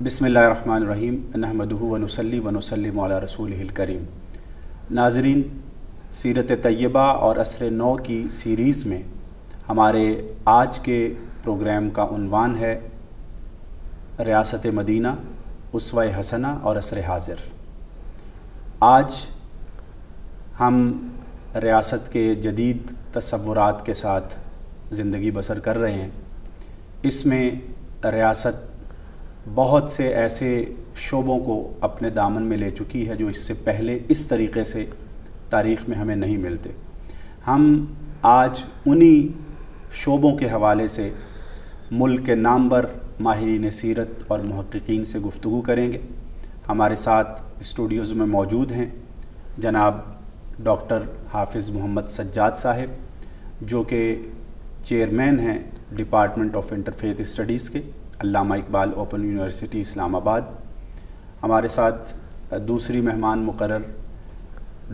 بسم اللہ الرحمن الرحیم نحمدہ ونصلی ونسلم علی رسولہ الکریم۔ ناظرین، سیرت طیبہ اور عصر نو کی سیریز میں ہمارے آج کے پروگرام کا عنوان ہے ریاست مدینہ، اسوہ حسنہ اور عصر حاضر۔ آج ہم ریاست کے جدید تصورات کے ساتھ زندگی بسر کر رہے ہیں۔ اس میں ریاست بہت سے ایسے شعبوں کو اپنے دامن میں لے چکی ہے جو اس سے پہلے اس طریقے سے تاریخ میں ہمیں نہیں ملتے۔ ہم آج انہی شعبوں کے حوالے سے ملک کے نامور ماہرین سیرت اور محققین سے گفتگو کریں گے۔ ہمارے ساتھ اسٹوڈیوز میں موجود ہیں جناب ڈاکٹر حافظ محمد سجاد صاحب، جو کہ چیئرمین ہیں ڈپارٹمنٹ آف انٹرفیتھ اسٹڈیز کے، علامہ اقبال اوپن یونیورسٹی اسلام آباد۔ ہمارے ساتھ دوسری مہمان مقرر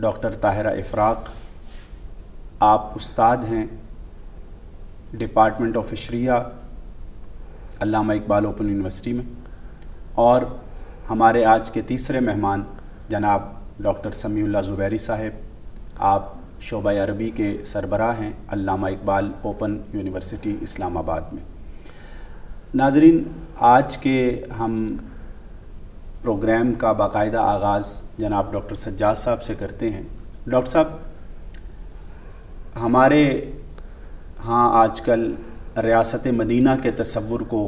ڈاکٹر طاہرہ افراق، آپ استاد ہیں department of اشریہ، Allama Iqbal open university میں۔ اور ہمارے آج کے تیسرے مہمان جناب ڈاکٹر سمیع اللہ زبیری صاحب، آپ شعبہ عربی کے سربراہ ہیں علامہ اقبال اوپن یونیورسٹی اسلام آباد میں۔ ناظرین، آج کے ہم پروگرام کا باقاعدہ آغاز جناب ڈاکٹر سجاد صاحب سے کرتے ہیں۔ ڈاکٹر صاحب، ہمارے ہاں آج کل ریاست مدینہ کے تصور کو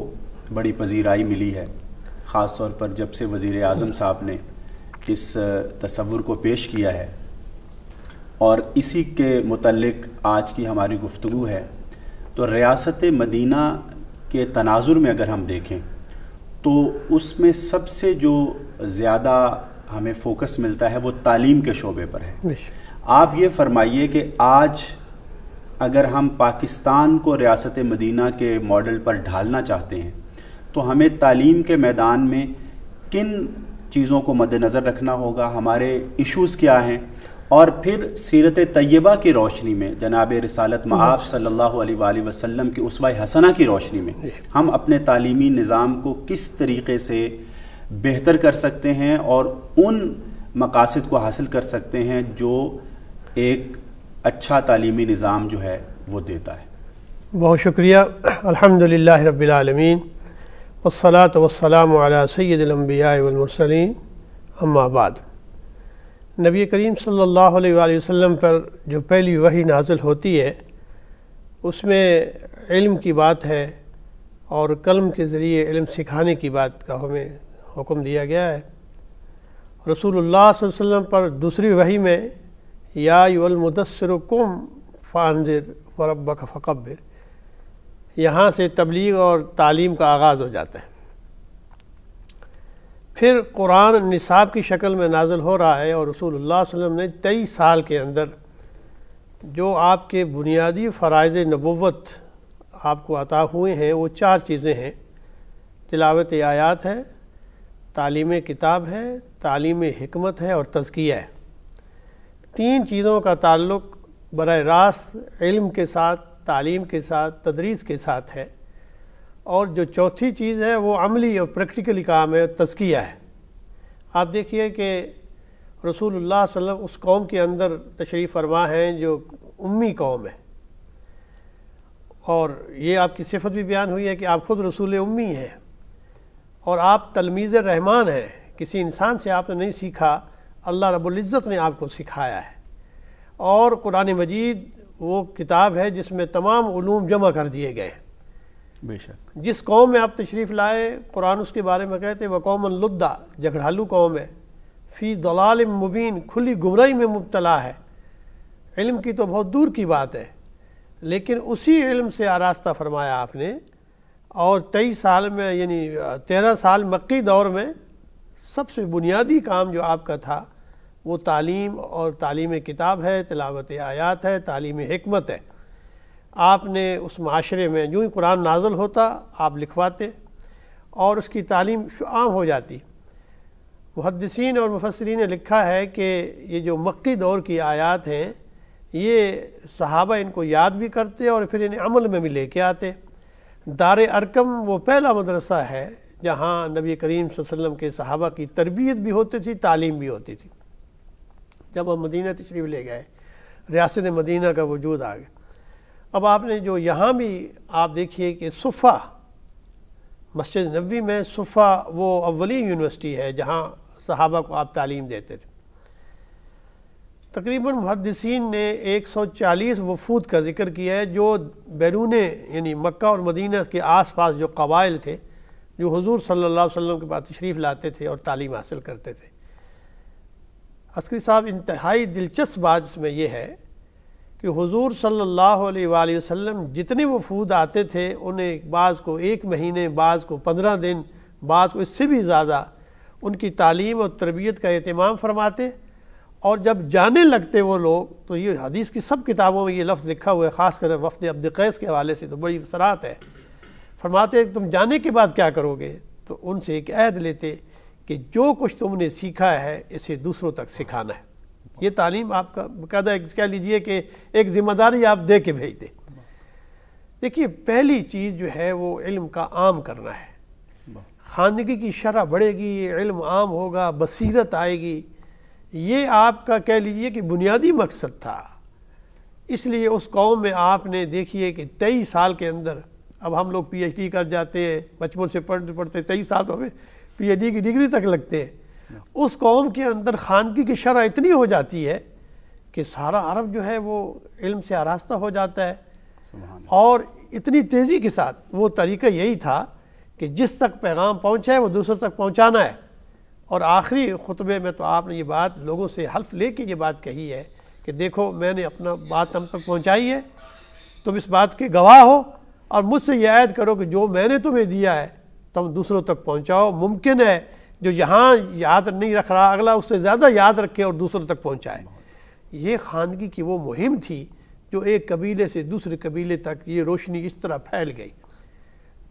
بڑی پذیرائی ملی ہے، خاص طور پر جب سے وزیر اعظم صاحب نے اس تصور کو پیش کیا ہے، اور اسی کے متعلق آج کی ہماری گفتگو ہے۔ تو ریاست مدینہ کے تناظر میں اگر ہم دیکھیں تو اس میں سب سے جو زیادہ ہمیں فوکس ملتا ہے وہ تعلیم کے شعبے پر ہے۔ آپ یہ فرمائیے کہ آج اگر ہم پاکستان کو ریاست مدینہ کے ماڈل پر ڈھالنا چاہتے ہیں تو ہمیں تعلیم کے میدان میں کن چیزوں کو مد نظر رکھنا ہوگا، ہمارے ایشوز کیا ہیں، اور پھر سیرت طیبہ کی روشنی میں جناب رسالت مآب صلی اللہ علیہ وآلہ وسلم کی اسوہ حسنہ کی روشنی میں ہم اپنے تعلیمی نظام کو کس طریقے سے بہتر کر سکتے ہیں اور ان مقاصد کو حاصل کر سکتے ہیں جو ایک اچھا تعلیمی نظام جو ہے وہ دیتا ہے۔ بہت شکریہ۔ الحمدللہ رب العالمین والصلاة والسلام علی سید الانبیاء والمرسلین، اما بعد۔ نبی کریم صلی اللہ علیہ وآلہ وسلم پر جو پہلی وحی نازل ہوتی ہے اس میں علم کی بات ہے، اور قلم کے ذریعے علم سکھانے کی بات کا ہمیں حکم دیا گیا ہے۔ رسول اللہ صلی اللہ علیہ وسلم پر دوسری وحی میں یا ایھا المدثر قم فانذر وربک فکبر، یہاں سے تبلیغ اور تعلیم کا آغاز ہو جاتا ہے۔ پھر قرآن نصاب کی شکل میں نازل ہو رہا ہے، اور رسول اللہ صلی اللہ علیہ وسلم نے 23 سال کے اندر جو آپ کے بنیادی فرائض نبوت آپ کو عطا ہوئے ہیں وہ 4 چیزیں ہیں: تلاوت آیات ہے، تعلیم کتاب ہے، تعلیم حکمت ہے، اور تزکیہ ہے۔ 3 چیزوں کا تعلق براہ راست علم کے ساتھ، تعلیم کے ساتھ، تدریس کے ساتھ ہے، اور جو چوتھی چیز ہے وہ عملی اور پریکٹیکلی کام ہے، تزکیہ ہے۔ آپ دیکھیے کہ رسول اللہ صلی اللہ علیہ وسلم اس قوم کے اندر تشریف فرما ہیں جو امی قوم ہے، اور یہ آپ کی صفت بھی بیان ہوئی ہے کہ آپ خود رسول امی ہیں، اور آپ تلمیذ رحمان ہیں، کسی انسان سے آپ نے نہیں سیکھا، اللہ رب العزت نے آپ کو سکھایا ہے۔ اور قرآن مجید وہ کتاب ہے جس میں تمام علوم جمع کر دیے گئے ہیں۔ بے شک جس قوم میں آپ تشریف لائے، قرآن اس کے بارے میں کہتے ہیں وَقَوْمًا لُدًّا، جھگڑالو قوم ہے، فی ضلال مبین، کھلی گمراہی میں مبتلا ہے۔ علم کی تو بہت دور کی بات ہے، لیکن اسی علم سے آراستہ فرمایا آپ نے، اور 23 سال میں یعنی 13 سال مکی دور میں سب سے بنیادی کام جو آپ کا تھا وہ تعلیم اور تعلیم کتاب ہے، تلاوت آیات ہے، تعلیم حکمت ہے۔ آپ نے اس معاشرے میں جو ہی قرآن نازل ہوتا آپ لکھواتے، اور اس کی تعلیم عام ہو جاتی۔ محدثین اور مفسرین نے لکھا ہے کہ یہ جو مکی دور کی آیات ہیں یہ صحابہ ان کو یاد بھی کرتے اور پھر انہیں عمل میں بھی لے کے آتے۔ دار ارقم وہ پہلا مدرسہ ہے جہاں نبی کریم صلی اللہ علیہ وسلم کے صحابہ کی تربیت بھی ہوتی تھی، تعلیم بھی ہوتی تھی۔ جب ہم مدینہ تشریف لے گئے، ریاست مدینہ کا وجود آ گیا۔ اب آپ نے جو یہاں بھی آپ دیکھیے کہ صفہ، مسجد نبوی میں صفہ وہ اولی یونیورسٹی ہے جہاں صحابہ کو آپ تعلیم دیتے تھے۔ تقریباً محدثین نے 140 وفود کا ذکر کیا ہے جو بیرون یعنی مکہ اور مدینہ کے آس پاس جو قبائل تھے جو حضور صلی اللہ علیہ وسلم کے پاس تشریف لاتے تھے اور تعلیم حاصل کرتے تھے۔ عسکری صاحب انتہائی دلچسپ بات اس میں یہ ہے کہ حضور صلی اللہ علیہ وآلہ وسلم جتنے وفود آتے تھے انہیں بعض کو 1 مہینے، بعض کو 15 دن، بعض کو اس سے بھی زیادہ ان کی تعلیم اور تربیت کا اہتمام فرماتے، اور جب جانے لگتے وہ لوگ تو یہ حدیث کی سب کتابوں میں یہ لفظ لکھا ہوا ہے، خاص کر وفد عبد قیس کے حوالے سے تو بڑی صراحت ہے۔ فرماتے کہ تم جانے کے بعد کیا کرو گے؟ تو ان سے ایک عہد لیتے کہ جو کچھ تم نے سیکھا ہے اسے دوسروں تک سکھانا ہے۔ یہ تعلیم آپ کا باقاعدہ کہہ لیجئے کہ ایک ذمہ داری آپ دے کے بھیجتے۔ دیکھیے پہلی چیز جو ہے وہ علم کا عام کرنا ہے۔ خواندگی کی شرح بڑھے گی، علم عام ہوگا، بصیرت آئے گی، یہ آپ کا کہہ لیجئے کہ بنیادی مقصد تھا۔ اس لیے اس قوم میں آپ نے دیکھیے کہ 23 سال کے اندر، اب ہم لوگ پی ایچ ڈی کر جاتے ہیں، بچپن سے پڑھتے پڑھتے 23 سال تو ہمیں پی ایچ ڈی کی ڈگری تک لگتے ہیں۔ اس قوم کے اندر خواندگی کی شرح اتنی ہو جاتی ہے کہ سارا عرب جو ہے وہ علم سے آراستہ ہو جاتا ہے، اور اتنی تیزی کے ساتھ وہ طریقہ یہی تھا کہ جس تک پیغام پہنچا ہے وہ دوسروں تک پہنچانا ہے۔ اور آخری خطبے میں تو آپ نے یہ بات لوگوں سے حلف لے کے یہ بات کہی ہے کہ دیکھو میں نے اپنا بات تم تک پہنچائی ہے، تم اس بات کے گواہ ہو، اور مجھ سے یہ عہد کرو کہ جو میں نے تمہیں دیا ہے تم دوسروں تک پہنچاؤ۔ ممکن ہے جو یہاں یاد نہیں رکھ رہا اگلا اس سے زیادہ یاد رکھے اور دوسروں تک پہنچائے۔ یہ خواندگی کی وہ مہم تھی جو ایک قبیلے سے دوسرے قبیلے تک یہ روشنی اس طرح پھیل گئی۔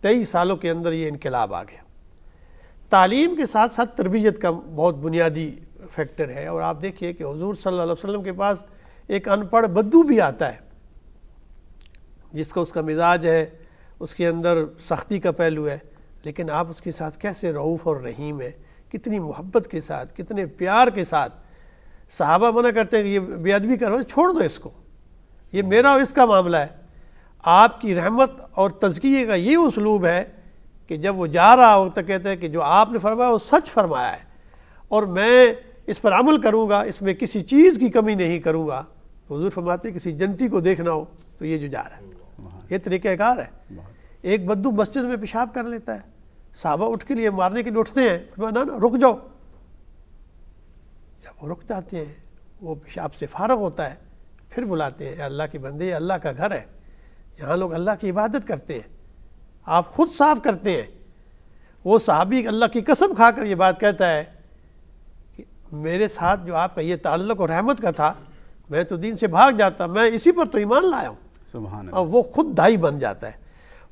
23 سالوں کے اندر یہ انقلاب آ گیا۔ تعلیم کے ساتھ ساتھ تربیت کا بہت بنیادی فیکٹر ہے، اور آپ دیکھیے کہ حضور صلی اللہ علیہ وسلم کے پاس ایک ان پڑھ بدو بھی آتا ہے جس کا اس کا مزاج ہے، اس کے اندر سختی کا پہلو ہے، لیکن آپ اس کے ساتھ کیسے رعوف اور رحیم ہے، کتنی محبت کے ساتھ، کتنے پیار کے ساتھ۔ صحابہ منع کرتے ہیں کہ یہ بے ادبی کر رہے ہیں، چھوڑ دو اس کو، یہ میرا اور اس کا معاملہ ہے۔ آپ کی رحمت اور تزکیے کا یہ اسلوب ہے کہ جب وہ جا رہا ہوتا کہتے ہیں کہ جو آپ نے فرمایا وہ سچ فرمایا ہے، اور میں اس پر عمل کروں گا، اس میں کسی چیز کی کمی نہیں کروں گا۔ حضور فرماتے ہیں کسی جنتی کو دیکھنا ہو تو یہ جو جا رہا ہے، یہ طریقہ کار ہے۔ ایک بدو مسجد میں پیشاب کر لیتا ہے، صحابہ اٹھ کے لیے مارنے کے لیے اٹھتے ہیں، فرمایا نا رک جاؤ۔ جب وہ رک جاتے ہیں، وہ پیشاب سے فارغ ہوتا ہے، پھر بلاتے ہیں، اے اللہ کے بندے، اللہ کا گھر ہے، یہاں لوگ اللہ کی عبادت کرتے ہیں، آپ خود صاف کرتے ہیں۔ وہ صحابی اللہ کی قسم کھا کر یہ بات کہتا ہے کہ میرے ساتھ جو آپ کا یہ تعلق اور رحمت کا تھا، میں تو دین سے بھاگ جاتا، میں اسی پر تو ایمان لایا ہوں۔ سبحان اللہ۔ اور وہ خود دائی بن جاتا ہے۔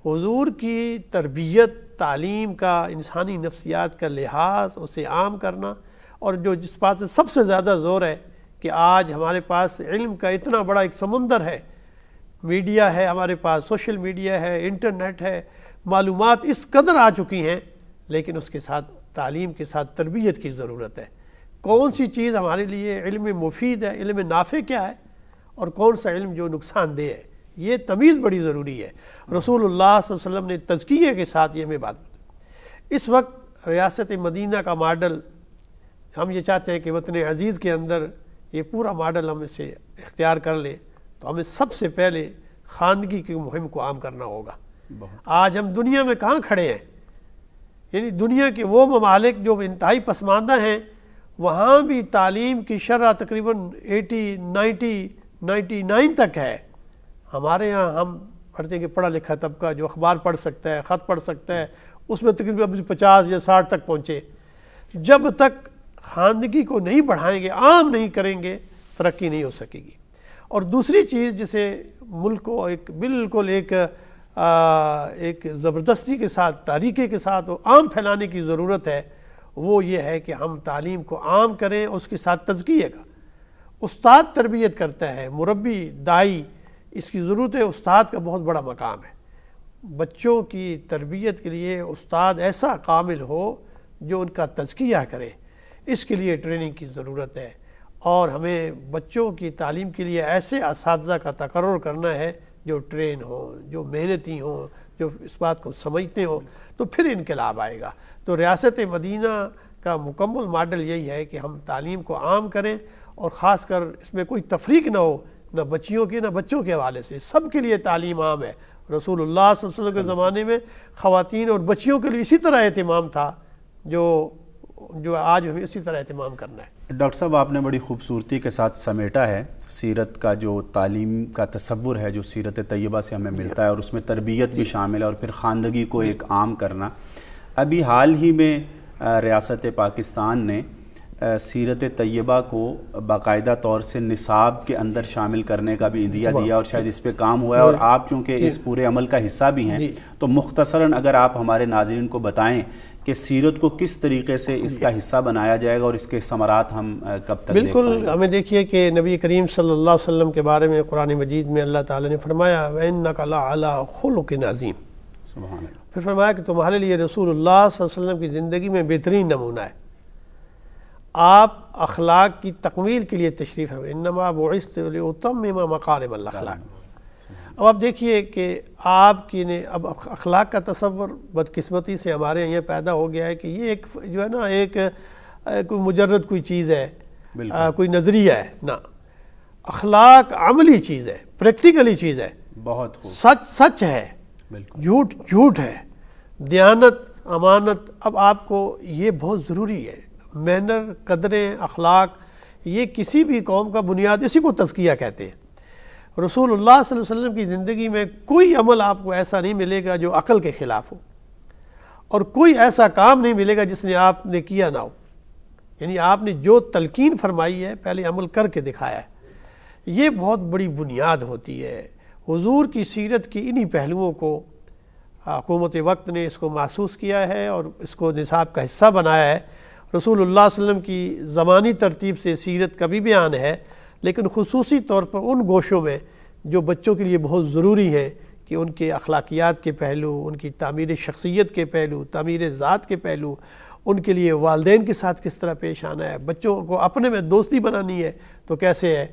حضور کی تربیت، تعلیم کا، انسانی نفسیات کا لحاظ، اسے عام کرنا، اور جو جس بات سے سب سے زیادہ زور ہے کہ آج ہمارے پاس علم کا اتنا بڑا ایک سمندر ہے، میڈیا ہے ہمارے پاس، سوشل میڈیا ہے، انٹرنیٹ ہے، معلومات اس قدر آ چکی ہیں، لیکن اس کے ساتھ تعلیم کے ساتھ تربیت کی ضرورت ہے۔ کون سی چیز ہمارے لیے علم مفید ہے، علم نافع کیا ہے، اور کون سا علم جو نقصان دہ ہے، یہ تمیز بڑی ضروری ہے۔ رسول اللہ صلی اللہ علیہ وسلم نے تزکیے کے ساتھ یہ ہمیں بات بتائی۔ اس وقت ریاست مدینہ کا ماڈل، ہم یہ چاہتے ہیں کہ وطن عزیز کے اندر یہ پورا ماڈل ہم اسے اختیار کر لیں، تو ہمیں سب سے پہلے خواندگی کی مہم کو عام کرنا ہوگا۔ آج ہم دنیا میں کہاں کھڑے ہیں؟ یعنی دنیا کے وہ ممالک جو انتہائی پسماندہ ہیں، وہاں بھی تعلیم کی شرح تقریباً 80، 90، 99 تک ہے۔ ہمارے ہاں ہم پڑھتے ہیں کہ پڑھا لکھا طبقہ جو اخبار پڑھ سکتا ہے، خط پڑھ سکتا ہے، اس میں تقریباً 50 یا 60 تک پہنچے۔ جب تک خواندگی کو نہیں بڑھائیں گے، عام نہیں کریں گے، ترقی نہیں ہو سکے گی۔ اور دوسری چیز جسے ملک کو ایک بالکل ایک زبردستی کے ساتھ، طریقے کے ساتھ عام پھیلانے کی ضرورت ہے، وہ یہ ہے کہ ہم تعلیم کو عام کریں، اس کے ساتھ تزکیے کا۔ استاد تربیت کرتا ہے، مربی، دائی، اس کی ضرورت ہے۔ استاد کا بہت بڑا مقام ہے، بچوں کی تربیت کے لیے استاد ایسا کامل ہو جو ان کا تزکیہ کرے، اس کے لیے ٹریننگ کی ضرورت ہے، اور ہمیں بچوں کی تعلیم کے لیے ایسے اساتذہ کا تقرر کرنا ہے جو ٹرین ہوں، جو محنتی ہوں، جو اس بات کو سمجھتے ہوں، تو پھر انقلاب آئے گا۔ تو ریاست مدینہ کا مکمل ماڈل یہی ہے کہ ہم تعلیم کو عام کریں، اور خاص کر اس میں کوئی تفریق نہ ہو، نہ بچیوں کے نہ بچوں کے حوالے سے، سب کے لیے تعلیم عام ہے۔ رسول اللہ صلی اللہ علیہ وسلم کے زمانے میں خواتین اور بچیوں کے لیے اسی طرح اہتمام تھا جو آج ہمیں اسی طرح اہتمام کرنا ہے۔ ڈاکٹر صاحب، آپ نے بڑی خوبصورتی کے ساتھ سمیٹا ہے سیرت کا جو تعلیم کا تصور ہے جو سیرت طیبہ سے ہمیں ملتا ہے، اور اس میں تربیت بھی شامل ہے، اور پھر خواندگی کو ایک عام کرنا۔ ابھی حال ہی میں ریاست پاکستان نے سیرت طیبہ کو باقاعدہ طور سے نصاب کے اندر شامل کرنے کا بھی عندیہ دیا، اور شاید اس پہ کام ہوا ہے، اور آپ چونکہ اس پورے عمل کا حصہ بھی ہیں تو مختصراً اگر آپ ہمارے ناظرین کو بتائیں کہ سیرت کو کس طریقے سے اس کا حصہ بنایا جائے گا اور اس کے ثمرات ہم کب تک دیکھ پائیں گے؟ بالکل، ہمیں دیکھیے کہ نبی کریم صلی اللہ علیہ وسلم کے بارے میں قرآن مجید میں اللہ تعالیٰ نے فرمایا وَإِنَّكَ لَعَلَىٰ خُلُقٍ عَظِيمٍ، سبحان اللہ۔ پھر فرمایا کہ تمہارے لیے رسول اللہ صلی اللہ علیہ وسلم کی زندگی میں بہترین نمونہ ہے، آپ اخلاق کی تکمیل کے لیے تشریف ہیں، انما بعثت لأتمم مکارم الاخلاق۔ اب آپ دیکھیے کہ آپ کی نے اب اخلاق کا تصور بدقسمتی سے ہمارے یہاں پیدا ہو گیا ہے کہ یہ ایک جو ہے نا ایک کوئی مجرد کوئی چیز ہے، کوئی نظریہ ہے، نہ، اخلاق عملی چیز ہے، پریکٹیکلی چیز ہے، بہت خوب، سچ سچ ہے، جھوٹ جھوٹ ہے، دیانت امانت۔ اب آپ کو یہ بہت ضروری ہے، مینر، قدریں، اخلاق، یہ کسی بھی قوم کا بنیاد، اسی کو تزکیہ کہتے ہیں۔ رسول اللہ صلی اللہ علیہ وسلم کی زندگی میں کوئی عمل آپ کو ایسا نہیں ملے گا جو عقل کے خلاف ہو، اور کوئی ایسا کام نہیں ملے گا جس نے آپ نے کیا نہ ہو، یعنی آپ نے جو تلقین فرمائی ہے پہلے عمل کر کے دکھایا ہے، یہ بہت بڑی بنیاد ہوتی ہے۔ حضور کی سیرت کی انہی پہلوؤں کو حکومت وقت نے اس کو محسوس کیا ہے اور اس کو نصاب کا حصہ بنایا ہے۔ رسول اللہ صلی اللہ علیہ وسلم کی زمانی ترتیب سے سیرت کا بھی بیان ہے، لیکن خصوصی طور پر ان گوشوں میں جو بچوں کے لیے بہت ضروری ہیں کہ ان کے اخلاقیات کے پہلو، ان کی تعمیر شخصیت کے پہلو، تعمیر ذات کے پہلو، ان کے لیے والدین کے ساتھ کس طرح پیش آنا ہے، بچوں کو اپنے میں دوستی بنانی ہے تو کیسے ہے،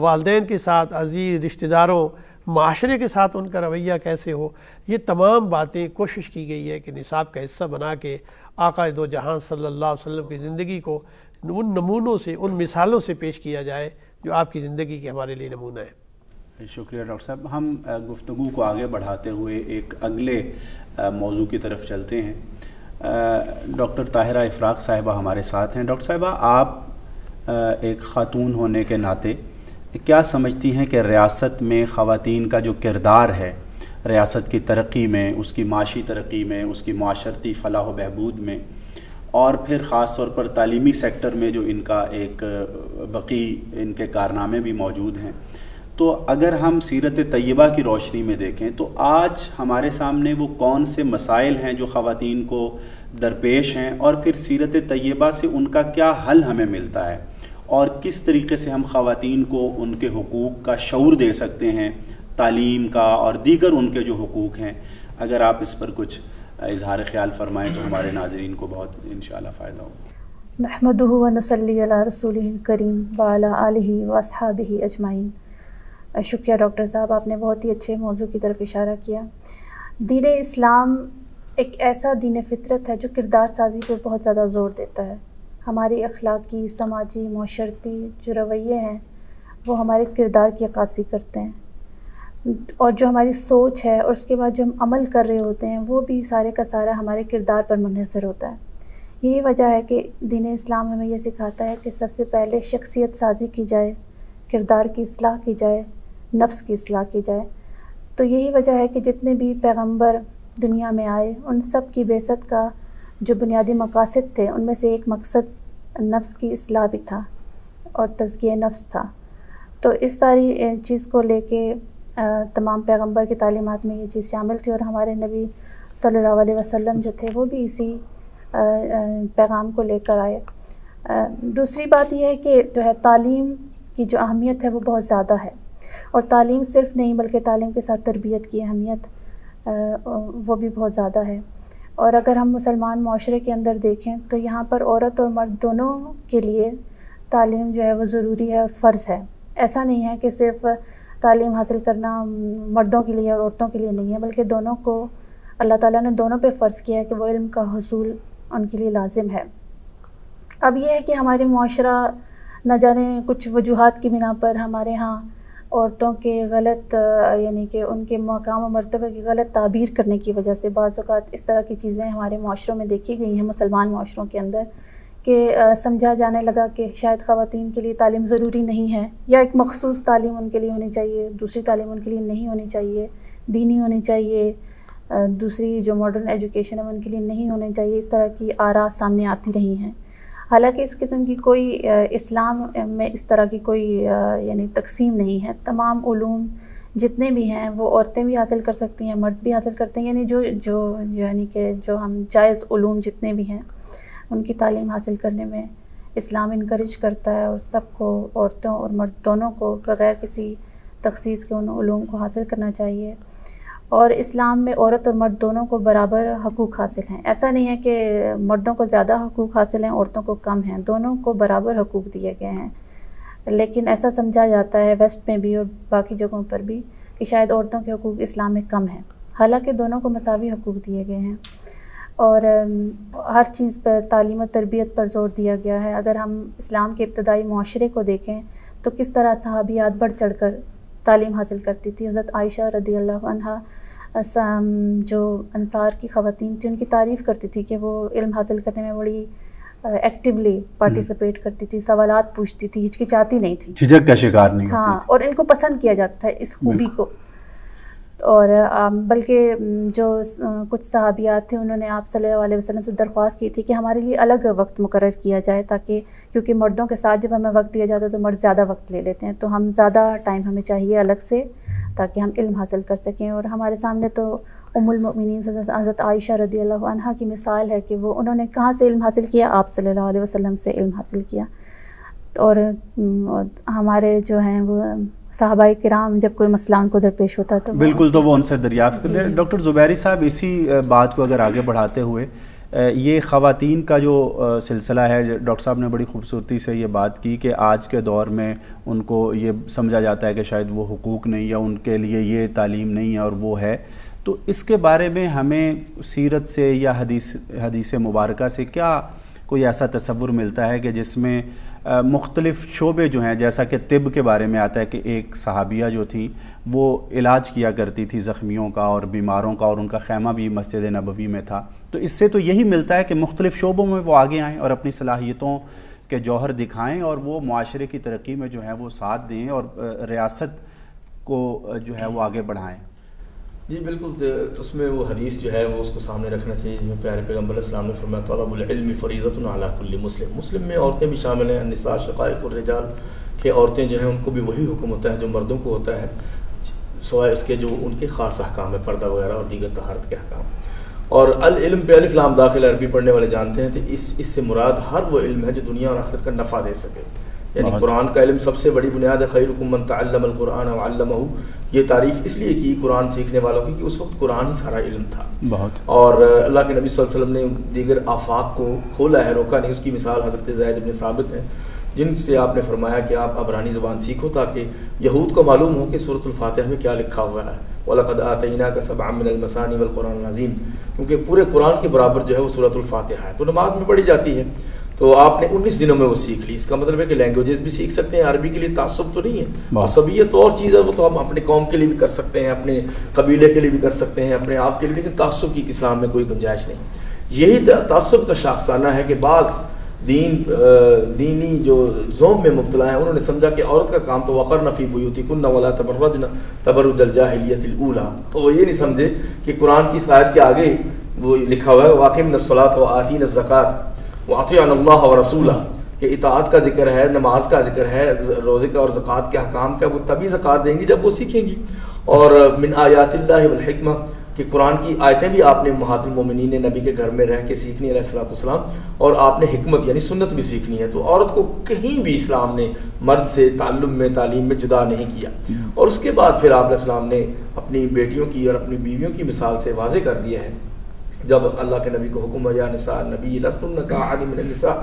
والدین کے ساتھ، عزیز رشتہ داروں، معاشرے کے ساتھ ان کا رویہ کیسے ہو، یہ تمام باتیں کوشش کی گئی ہے کہ نصاب کا حصہ بنا کے آقا دو جہاں صلی اللہ علیہ وسلم کی زندگی کو ان نمونوں سے، ان مثالوں سے پیش کیا جائے جو آپ کی زندگی کے ہمارے لیے نمونہ ہے۔ شکریہ ڈاکٹر صاحب۔ ہم گفتگو کو آگے بڑھاتے ہوئے ایک اگلے موضوع کی طرف چلتے ہیں۔ ڈاکٹر طاہرہ افراق صاحبہ ہمارے ساتھ ہیں۔ ڈاکٹر صاحبہ، آپ ایک خاتون ہونے کے ناطے کیا سمجھتی ہیں کہ ریاست میں خواتین کا جو کردار ہے ریاست کی ترقی میں، اس کی معاشی ترقی میں، اس کی معاشرتی فلاح و بہبود میں، اور پھر خاص طور پر تعلیمی سیکٹر میں جو ان کا ایک بقی ان کے کارنامے بھی موجود ہیں، تو اگر ہم سیرت طیبہ کی روشنی میں دیکھیں تو آج ہمارے سامنے وہ کون سے مسائل ہیں جو خواتین کو درپیش ہیں، اور پھر سیرت طیبہ سے ان کا کیا حل ہمیں ملتا ہے، اور کس طریقے سے ہم خواتین کو ان کے حقوق کا شعور دے سکتے ہیں، تعلیم کا اور دیگر ان کے جو حقوق ہیں۔ اگر آپ اس پر کچھ اظہار خیال فرمائیں تو ہمارے ناظرین کو بہت انشاءاللہ فائدہ ہوگا۔ نحمدہ و نصلی علی رسولہ الکریم وعلی آلہ و اصحابہ اجمعین۔ شکریہ ڈاکٹر صاحب، آپ نے بہت ہی اچھے موضوع کی طرف اشارہ کیا۔ دین اسلام ایک ایسا دین فطرت ہے جو کردار سازی پر بہت زیادہ زور دیتا ہے۔ ہماری اخلاقی، سماجی، معاشرتی جو رویے ہیں وہ ہمارے کردار کی عکاسی کرتے ہیں، اور جو ہماری سوچ ہے اور اس کے بعد جو ہم عمل کر رہے ہوتے ہیں وہ بھی سارے کا سارا ہمارے کردار پر منحصر ہوتا ہے۔ یہی وجہ ہے کہ دین اسلام ہمیں یہ سکھاتا ہے کہ سب سے پہلے شخصیت سازی کی جائے، کردار کی اصلاح کی جائے، نفس کی اصلاح کی جائے۔ تو یہی وجہ ہے کہ جتنے بھی پیغمبر دنیا میں آئے ان سب کی بعثت کا جو بنیادی مقاصد تھے ان میں سے ایک مقصد نفس کی اصلاح بھی تھا اور تزکیہ نفس تھا۔ تو اس ساری چیز کو لے کے تمام پیغمبر کی تعلیمات میں یہ چیز شامل تھی، اور ہمارے نبی صلی اللہ علیہ وسلم جو تھے وہ بھی اسی پیغام کو لے کر آئے۔ دوسری بات یہ ہے کہ جو ہے تعلیم کی جو اہمیت ہے وہ بہت زیادہ ہے، اور تعلیم صرف نہیں بلکہ تعلیم کے ساتھ تربیت کی اہمیت، وہ بھی بہت زیادہ ہے. اور اگر ہم مسلمان معاشرے کے اندر دیکھیں تو یہاں پر عورت اور مرد دونوں کے لیے تعلیم جو ہے وہ ضروری ہے اور فرض ہے. ایسا نہیں ہے کہ صرف تعلیم حاصل کرنا مردوں کے لیے اور عورتوں کے لیے نہیں ہے، بلکہ دونوں کو اللہ تعالیٰ نے دونوں پہ فرض کیا ہے کہ وہ علم کا حصول ان کے لیے لازم ہے. اب یہ ہے کہ ہمارے معاشرہ نہ جانے کچھ وجوہات کی بنا پر ہمارے ہاں عورتوں کے غلط یعنی کہ ان کے مقام و مرتبہ کی غلط تعبیر کرنے کی وجہ سے بعض اوقات اس طرح کی چیزیں ہمارے معاشروں میں دیکھی گئی ہیں، مسلمان معاشروں کے اندر، کہ سمجھا جانے لگا کہ شاید خواتین کے لیے تعلیم ضروری نہیں ہے، یا ایک مخصوص تعلیم ان کے لیے ہونی چاہیے، دوسری تعلیم ان کے لیے نہیں ہونی چاہیے، دینی ہونی چاہیے، دوسری جو ماڈرن ایجوکیشن ہے ان کے لیے نہیں ہونی چاہیے. اس طرح کی آراء سامنے آتی رہی ہیں. حالانکہ اس قسم کی کوئی اسلام میں اس طرح کی کوئی یعنی تقسیم نہیں ہے. تمام علوم جتنے بھی ہیں وہ عورتیں بھی حاصل کر سکتی ہیں، مرد بھی حاصل کرتے ہیں، یعنی جو ہم جائز علوم جتنے بھی ہیں ان کی تعلیم حاصل کرنے میں اسلام انکریج کرتا ہے، اور سب کو، عورتوں اور مرد دونوں کو بغیر کسی تخصیص کے ان علوم کو حاصل کرنا چاہیے. اور اسلام میں عورت اور مرد دونوں کو برابر حقوق حاصل ہیں. ایسا نہیں ہے کہ مردوں کو زیادہ حقوق حاصل ہیں، عورتوں کو کم ہیں، دونوں کو برابر حقوق دیے گئے ہیں. لیکن ایسا سمجھا جاتا ہے ویسٹ میں بھی اور باقی جگہوں پر بھی کہ شاید عورتوں کے حقوق اسلام میں کم ہیں، حالانکہ دونوں کو مساوی حقوق دیے گئے ہیں. اور ہر چیز پر تعلیم و تربیت پر زور دیا گیا ہے. اگر ہم اسلام کے ابتدائی معاشرے کو دیکھیں تو کس طرح صحابیات بڑھ چڑھ کر تعلیم حاصل کرتی تھی. حضرت عائشہ رضی اللہ عنہا جو انصار کی خواتین تھیں ان کی تعریف کرتی تھی کہ وہ علم حاصل کرنے میں بڑی ایکٹیولی پارٹیسپیٹ کرتی تھی، سوالات پوچھتی تھی، ہچکچاتی نہیں تھی، جھجک کا شکار نہیں ہوتی. ہاں، اور ان کو پسند کیا جاتا تھا اس خوبی کو. اور بلکہ جو کچھ صحابیات تھے انہوں نے آپ صلی اللہ علیہ وسلم سے درخواست کی تھی کہ ہمارے لیے الگ وقت مقرر کیا جائے، تاکہ کیونکہ مردوں کے ساتھ جب ہمیں وقت دیا جاتا ہے تو مرد زیادہ وقت لے لیتے ہیں، تو ہم زیادہ ٹائم ہمیں چاہیے الگ سے تاکہ ہم علم حاصل کر سکیں. اور ہمارے سامنے تو ام المؤمنین حضرت عائشہ رضی اللہ عنہا کی مثال ہے کہ وہ انہوں نے کہاں سے علم حاصل کیا؟ آپ صلی اللہ علیہ وسلم سے علم حاصل کیا. اور ہمارے جو ہیں وہ صحابہ کرام جب کوئی مسئلہ ان کو درپیش ہوتا ہے تو بالکل تو وہ ان سے دریافت کرتے ہیں. ڈاکٹر زبیری صاحب، اسی بات کو اگر آگے بڑھاتے ہوئے یہ خواتین کا جو سلسلہ ہے، ڈاکٹر صاحب نے بڑی خوبصورتی سے یہ بات کی کہ آج کے دور میں ان کو یہ سمجھا جاتا ہے کہ شاید وہ حقوق نہیں، یا ان کے لیے یہ تعلیم نہیں ہے اور وہ ہے. تو اس کے بارے میں ہمیں سیرت سے یا حدیث مبارکہ سے کیا کوئی ایسا تصور ملتا ہے کہ جس میں مختلف شعبے جو ہیں، جیسا کہ طب کے بارے میں آتا ہے کہ ایک صحابیہ جو تھی وہ علاج کیا کرتی تھی زخمیوں کا اور بیماروں کا، اور ان کا خیمہ بھی مسجد نبوی میں تھا. تو اس سے تو یہی ملتا ہے کہ مختلف شعبوں میں وہ آگے آئیں اور اپنی صلاحیتوں کے جوہر دکھائیں اور وہ معاشرے کی ترقی میں جو ہے وہ ساتھ دیں اور ریاست کو جو ہے وہ آگے بڑھائیں. جی بالکل، اس میں وہ حدیث جو ہے وہ اس کو سامنے رکھنا چاہیے جس میں پیارے پیغمبر علیہ السلام نے فرمایا طلب العلم فریضۃ علی کل مسلم. مسلم میں عورتیں بھی شامل ہیں، النساء شقائق الرجال، کہ عورتیں جو ہیں ان کو بھی وہی حکم ہوتا ہے جو مردوں کو ہوتا ہے، سوائے اس کے جو ان کے خاص احکام ہے، پردہ وغیرہ اور دیگر طہارت کے احکام. اور العلم پہ الف لام داخل عربی پڑھنے والے جانتے ہیں تو اس سے مراد ہر وہ علم ہے جو دنیا اور آخرت کا نفع دے سکے. یعنی قرآن کا علم سب سے بڑی بنیاد ہے. خیرکم من تعلم القرآن وعلمہ. یہ تعریف اس لیے کی قرآن سیکھنے والوں کی کہ اس وقت قرآن ہی سارا علم تھا بہت. اور اللہ کے نبی صلی اللہ علیہ وسلم نے دیگر آفاق کو کھولا ہے، روکا نہیں. اس کی مثال حضرت زید بن ثابت ہے جن سے آپ نے فرمایا کہ آپ عبرانی زبان سیکھو تاکہ یہود کو معلوم ہو کہ سورۃ الفاتحہ میں کیا لکھا ہوا ہے. وَلَقَدْ آتَيْنَاكَ سَبْعًا مِنَ الْمَثَانِي وَالْقُرْآنِ الْعَظِيمِ. کیونکہ پورے قرآن کے برابر جو ہے وہ سورۃ الفاتحہ ہے، تو نماز میں پڑھی جاتی ہے. تو آپ نے 19 دنوں میں وہ سیکھ لی. اس کا مطلب ہے کہ لینگویجز بھی سیکھ سکتے ہیں. عربی کے لیے تعصب تو نہیں ہے، عصبیت تو اور چیز ہے، وہ تو ہم اپنے قوم کے لیے بھی کر سکتے ہیں، اپنے قبیلے کے لیے بھی کر سکتے ہیں، اپنے آپ کے لیے، لیکن تعصب کی اسلام میں کوئی گنجائش نہیں. یہی تعصب کا شاخسانہ ہے کہ بعض دینی جو زوم میں مبتلا ہیں انہوں نے سمجھا کہ عورت کا کام تو وقرن فی بیوتکن ولا تبرجن تبرج الجاہلیۃ الاولی. تو وہ یہ نہیں سمجھے کہ قرآن کی آیت کے آگے وہ لکھا ہوا ہے واقمن الصلاۃ وآتین الزکاۃ واطیعن اللہ ورسولہ، کہ اطاعت کا ذکر ہے، نماز کا ذکر ہے، روزے کا اور زکوٰۃ کے احکام کا. وہ تبھی زکوٰۃ دیں گی جب وہ سیکھیں گی. اور من آیات اللہ والحکمہ کہ قرآن کی آیتیں بھی آپ نے امہات المومنین نے نبی کے گھر میں رہ کے سیکھنی علیہ الصلوۃ والسلام، اور آپ نے حکمت یعنی سنت بھی سیکھنی ہے. تو عورت کو کہیں بھی اسلام نے مرد سے تعلم میں تعلیم میں جدا نہیں کیا. اور اس کے بعد پھر آپ علیہ السلام نے اپنی بیٹیوں کی اور اپنی بیویوں کی مثال سے واضح کر دیا ہے، جب اللہ کے نبی کو حکم ہے یا نساء النبی لستن کاحد من النساء،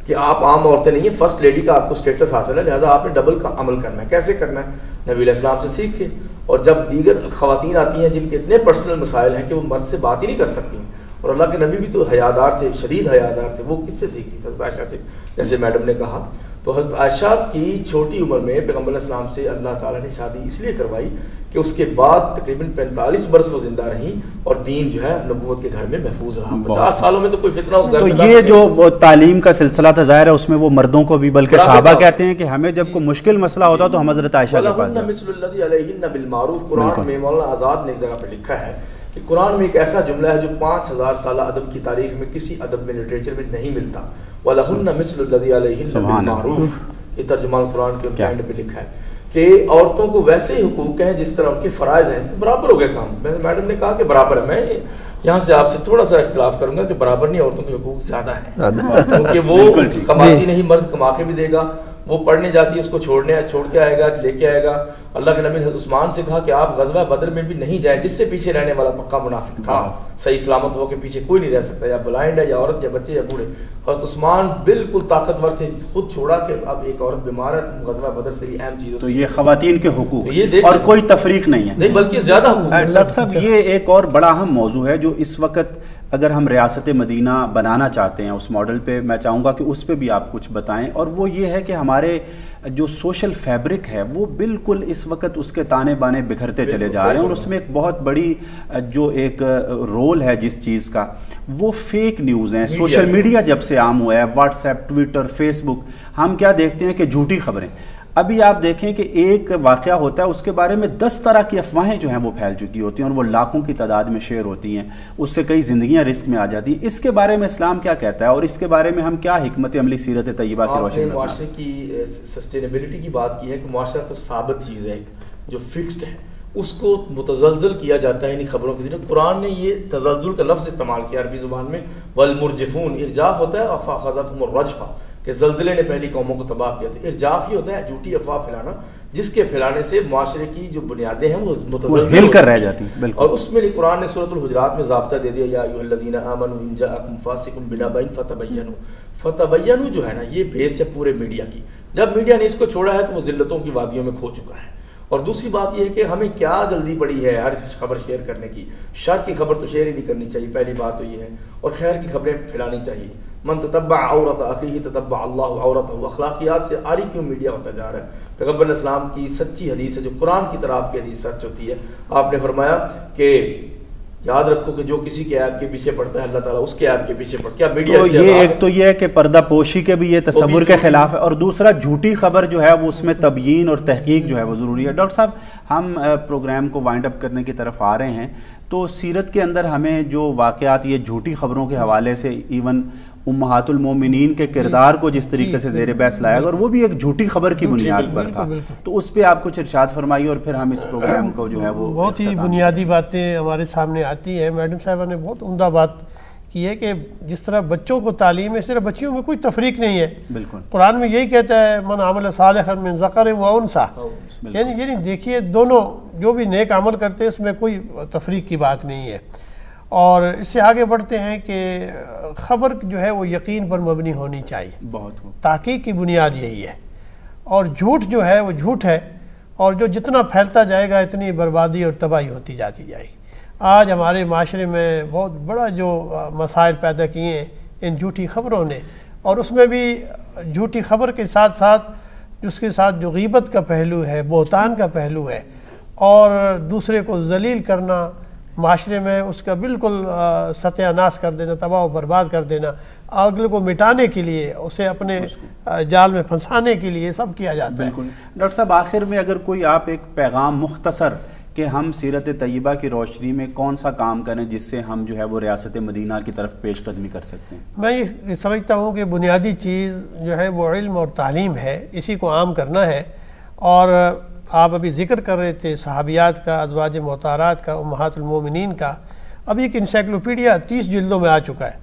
کہ آپ عام عورتیں نہیں ہیں، فرسٹ لیڈی کا آپ کو اسٹیٹس حاصل ہے، لہٰذا آپ نے ڈبل کا عمل کرنا ہے. کیسے کرنا ہے؟ نبی علیہ السلام سے سیکھ کے. اور جب دیگر خواتین آتی ہیں جن کے اتنے پرسنل مسائل ہیں کہ وہ مرد سے بات ہی نہیں کر سکتی، اور اللہ کے نبی بھی تو حیادار تھے، شدید حیادار تھے، وہ کس سے سیکھتی؟ حضرت عائشہ سے، جیسے میڈم نے کہا. تو حضرت عائشہ کی چھوٹی عمر میں پیغمبر علیہ السلام سے اللہ تعالیٰ نے شادی اس لیے کروائی کہ اس کے بعد تقریباً 45 برس وہ زندہ رہیں اور دین جو ہے نبوت کے گھر میں محفوظ رہا. 50 سالوں میں تو کوئی فتنہ اس گھر میں. تو یہ جو تعلیم کا سلسلہ تھا ظاہر ہے اس میں وہ مردوں کو بھی، بلکہ صحابہ کہتے ہیں کہ ہمیں جب کوئی مشکل مسئلہ ہوتا تو ہم حضرت عائشہ کے پاس جاتے. مثل الذی علیہن بالمعروف، قرآن میں مولانا آزاد نے ایک جگہ پہ لکھا ہے کہ قرآن میں ایک ایسا جملہ ہے جو 5000 سالہ ادب کی تاریخ میں کسی ادب میں لٹریچر میں نہیں ملتا. وَلَهُنَّ مِثْلُ الَّذِي عَلَيْهِنَّ بِالْمَعْرُوفِ، یہ ترجمان قرآن کے اینڈ پہ لکھا ہے کہ عورتوں کو ویسے ہی حقوق ہیں جس طرح ان کے فرائض ہیں، برابر ہو گئے کام. میڈم نے کہا کہ برابر ہے. میں یہاں سے آپ سے تھوڑا سا اختلاف کروں گا کہ برابر نہیں، عورتوں کے حقوق زیادہ ہیں کیونکہ وہ کماتی نہیں، مرد کما کے بھی دے گا. وہ پڑھنے جاتی ہے، اس کو چھوڑ کے آئے گا، لے کے آئے گا. اللہ کے نبی نے حضرت عثمان سے کہا کہ آپ غزوہ بدر میں بھی نہیں جائیں، جس سے پیچھے رہنے والا پکا منافق تھا، صحیح سلامت ہو کے پیچھے کوئی نہیں رہ سکتا، یا بلائنڈ ہے یا عورت یا بچے یا بوڑھے. حضرت عثمان بالکل طاقتور تھے، خود چھوڑا کہ اب ایک عورت بیمار ہے، غزوہ بدر سے یہ اہم چیز. تو یہ خواتین کے حقوق اور کوئی تفریق نہیں ہے، نہیں بلکہ زیادہ حقوق. ڈاکٹر صاحب یہ ایک اور بڑا اہم موضوع ہے جو اس وقت اگر ہم ریاست مدینہ بنانا چاہتے ہیں اس ماڈل پہ، میں چاہوں گا کہ اس پہ بھی آپ کچھ بتائیں. اور وہ یہ ہے کہ ہمارے جو سوشل فیبرک ہے وہ بالکل اس وقت اس کے تانے بانے بکھرتے چلے جا رہے ہیں، اور اس میں ایک بہت بڑی جو ایک رول ہے جس چیز کا، وہ فیک نیوز ہیں. سوشل میڈیا جب سے عام ہوا ہے، واٹس ایپ، ٹویٹر، فیس بک، ہم کیا دیکھتے ہیں کہ جھوٹی خبریں. ابھی آپ دیکھیں کہ ایک واقعہ ہوتا ہے، اس کے بارے میں 10 طرح کی افواہیں جو ہیں وہ پھیل چکی ہوتی ہیں اور وہ لاکھوں کی تعداد میں شیئر ہوتی ہیں، اس سے کئی زندگیاں رسک میں آ جاتی ہیں. اس کے بارے میں اسلام کیا کہتا ہے اور اس کے بارے میں ہم کیا حکمت عملی سیرت طیبہ کی روشنی میں؟ معاشرے کی سسٹینیبلٹی کی بات کی ہے کہ معاشرہ تو ثابت چیز ہے جو فکسڈ ہے، اس کو متزلزل کیا جاتا ہے انہیں خبروں کے ذریعے. قرآن نے یہ تزلزل کا لفظ استعمال کیا عربی زبان میں، والمرجفون، ارجاف ہوتا ہے فاخذتهم الرجفہ، کہ زلزلے نے پہلی قوموں کو تباہ کیا تھا. ارجاف ہی ہوتا ہے جھوٹی افواہ پھیلانا، جس کے پھیلانے سے معاشرے کی جو بنیادیں ہیں وہ متزلزل ہل کر رہ جاتی ہیں. اور اس میں قرآن نے سورۃ الحجرات میں ضابطہ دے دیا، یا ایھا الذین آمنوا ان جاءکم فاسق بنبأ فتبینوا جو ہے نا، یہ بیس ہے پورے میڈیا کی. جب میڈیا نے اس کو چھوڑا ہے تو وہ ذلتوں کی وادیوں میں کھو چکا ہے. اور دوسری بات یہ ہے کہ ہمیں کیا جلدی پڑی ہے ہر خبر شیئر کرنے کی. شر کی خبر تو شیئر ہی نہیں کرنی چاہیے، پہلی بات تو یہ ہے، اور خیر کی خبریں پھیلانی چاہیے. من تتبع عورت اخیہ تتبع اللہ عورتہ. اخلاقیات سے عاری کیوں میڈیا ہوتا جا رہا ہے؟ پیغمبر علیہ السلام کی سچی حدیث ہے جو قرآن کی طرح آپ کی حدیث سچ ہوتی ہے. آپ نے فرمایا کہ یاد رکھو کہ جو کسی کے ایپ کے پیچھے پڑتا ہے اللہ تعالیٰ اس کے ایپ کے پیچھے پڑتا ہے. کیا میڈیا سے یہ ایک تو یہ ہے کہ پردہ پوشی کے بھی یہ تصور کے خلاف ہے، اور دوسرا جھوٹی خبر جو ہے وہ اس میں تبیین اور تحقیق جو ہے وہ ضروری ہے. ڈاکٹر صاحب ہم پروگرام کو وائنڈ اپ کرنے کی طرف آ رہے ہیں، تو سیرت کے اندر ہمیں جو واقعات یہ جھوٹی خبروں کے حوالے سے ایون امہات المومنین کے کردار کو جس طریقے سے زیر بحث لایا گیا، اور وہ بھی ایک جھوٹی خبر کی بنیاد پر تھا، تو اس پہ آپ کچھ ارشاد فرمائیے اور پھر ہم اس پروگرام کو جو ہے وہ بہت ہی بنیادی باتیں ہمارے سامنے آتی ہیں. میڈم صاحبہ نے بہت عمدہ بات کی ہے کہ جس طرح بچوں کو تعلیم ہے، اس طرح بچیوں میں کوئی تفریق نہیں ہے. بالکل قرآن میں یہی کہتا ہے من عمل صالحا من ذکر و انثی، یعنی دیکھیے دونوں جو بھی نیک عمل کرتے ہیں اس میں کوئی تفریق کی بات نہیں ہے. اور اس سے آگے بڑھتے ہیں کہ خبر جو ہے وہ یقین پر مبنی ہونی چاہیے، بہت تحقیق کی بنیاد یہی ہے. اور جھوٹ جو ہے وہ جھوٹ ہے، اور جو جتنا پھیلتا جائے گا اتنی بربادی اور تباہی ہوتی جاتی جائے گی. آج ہمارے معاشرے میں بہت بڑا جو مسائل پیدا کیے ہیں ان جھوٹی خبروں نے، اور اس میں بھی جھوٹی خبر کے ساتھ ساتھ اس کے ساتھ جو غیبت کا پہلو ہے، بہتان کا پہلو ہے، اور دوسرے کو ذلیل کرنا، معاشرے میں اس کا بالکل ستیہ ناش کر دینا، تباہ و برباد کر دینا، اگلے کو مٹانے کے لیے، اسے اپنے جال میں پھنسانے کے لیے سب کیا جاتا ہے. بالکل. ڈاکٹر صاحب آخر میں اگر کوئی آپ ایک پیغام مختصر کہ ہم سیرت طیبہ کی روشنی میں کون سا کام کریں جس سے ہم جو ہے وہ ریاست مدینہ کی طرف پیش قدمی کر سکتے ہیں؟ میں یہ سمجھتا ہوں کہ بنیادی چیز جو ہے وہ علم اور تعلیم ہے، اسی کو عام کرنا ہے. اور آپ ابھی ذکر کر رہے تھے صحابیات کا، ازواج محترمات کا، امہات المومنین کا، ابھی ایک انسائکلوپیڈیا 30 جلدوں میں آ چکا ہے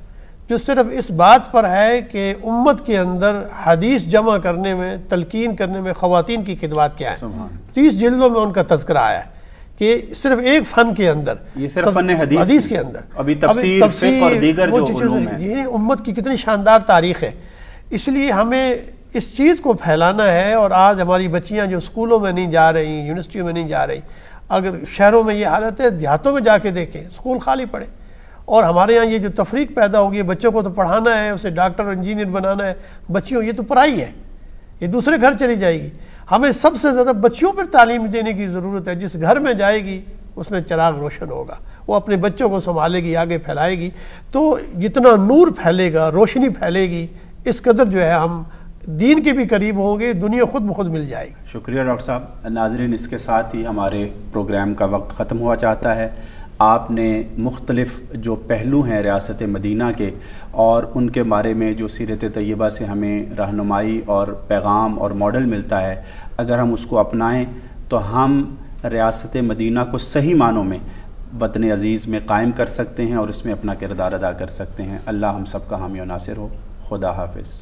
جو صرف اس بات پر ہے کہ امت کے اندر حدیث جمع کرنے میں، تلقین کرنے میں خواتین کی خدمات کیا ہیں۔ 30 جلدوں میں ان کا تذکرہ آیا ہے کہ صرف ایک فن کے اندر، یہ صرف فن حدیث کے اندر، ابھی تفسیر، فقہ اور دیگر جو علوم ہیں، یہ امت کی کتنی شاندار تاریخ ہے۔ اس لیے ہمیں اس چیز کو پھیلانا ہے، اور آج ہماری بچیاں جو اسکولوں میں نہیں جا رہی، یونیورسٹیوں میں نہیں جا رہی، اگر شہروں میں یہ حالت ہے، دیہاتوں میں جا کے دیکھیں اسکول خالی پڑے، اور ہمارے ہاں یہ جو تفریق پیدا ہوگی، بچوں کو تو پڑھانا ہے، اسے ڈاکٹر اور انجینئر بنانا ہے، بچیوں یہ تو پڑھائی ہے، یہ دوسرے گھر چلی جائے گی۔ ہمیں سب سے زیادہ بچیوں پر تعلیم دینے کی ضرورت ہے، جس گھر میں جائے گی اس میں چراغ روشن ہوگا، وہ اپنے بچوں کو سنبھالے گی، آگے پھیلائے گی، تو جتنا نور پھیلے گا، روشنی پھیلے گی، اس قدر جو ہے ہم دین کے بھی قریب ہوں گے، دنیا خود بخود مل جائے گی۔ شکریہ ڈاکٹر صاحب۔ ناظرین، اس کے ساتھ ہی ہمارے پروگرام کا وقت ختم ہوا چاہتا ہے۔ آپ نے مختلف جو پہلو ہیں ریاست مدینہ کے اور ان کے بارے میں جو سیرت طیبہ سے ہمیں رہنمائی اور پیغام اور ماڈل ملتا ہے، اگر ہم اس کو اپنائیں تو ہم ریاست مدینہ کو صحیح معنوں میں وطن عزیز میں قائم کر سکتے ہیں اور اس میں اپنا کردار ادا کر سکتے ہیں۔ اللہ ہم سب کا حامی و ناصر ہو۔ خدا حافظ۔